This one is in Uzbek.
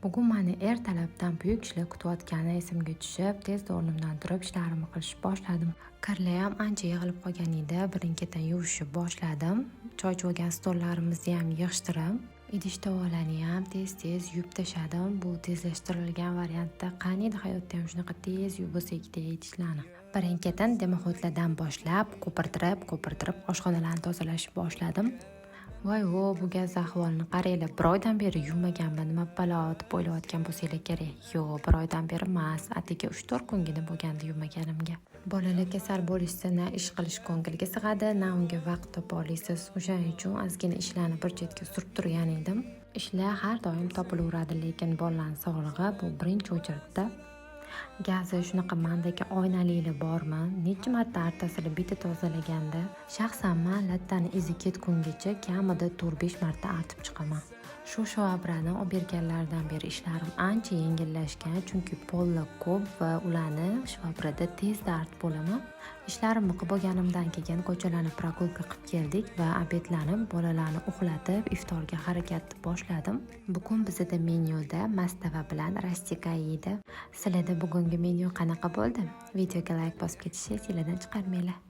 Bugun meni ertalabdan buyuk ishlar kutayotgani esimga tushib, tezda o'rnimdan turib ishlarimni qilishni boshladim. Kirlar ham ancha yig'ilib qolgan edi, birin-ketin yuvishni boshladim. Choy cho'ygan stollarimizni ham yig'ishtirib, idish tovolarni ham tez-tez yuvib tashladim. Bu tezlashtirilgan variantda qaniydi hayotda ham shunaqa tez yuvib bo'lsak deydi ishlarni. Birin-ketin demaxotlardan boshlab ko'pirtirib oshxonalarni tozalashni boshladim. Voy-vo, bu gaz ahvolini qaranglar. Bir oydan beri yuvmaganman. Nima balo deb o'ylayotgan bo'lsanglar kerak. Yo'q, bir oydan beri emas, atigi 3-4 kungina bo'lgandi yuvmaganimga. Bolalar kasal bo'lishsa, na ish qilish ko'ngilga sig'adi, na unga vaqt topa olasiz. O'shaning uchun ozgina ishlarni bir chetga surib turgan edim. Ishlar har doim topilaveradi, lekin bolalarning sog'lig'i bu birinchi o'chirda. Gazi shunaqa mandagi oynalilar bormi? Necha marta artasini bitta tozalaganda, shaxsan men lattani izi ketgungacha kamida 4-5 marta artib chiqaman. Shu shoabrani olib berganlardan beri ishlarim ancha yengillashgan, chunki pollar ko'p va ularni shoabrada tezda artib bo'laman. Ishlarimni qilib bo'lganimdan keyin ko'chalarni прогулка qilib keldik va obedlanib, bolalarni uxlatib, iftorga harakatni boshladim. Bugun bizda menyuda mastava bilan rastika edi. Sizlarda bugungi menyu qanaqa bo'ldi? Videoga like bosib ketishni esingizdan chiqarmanglar.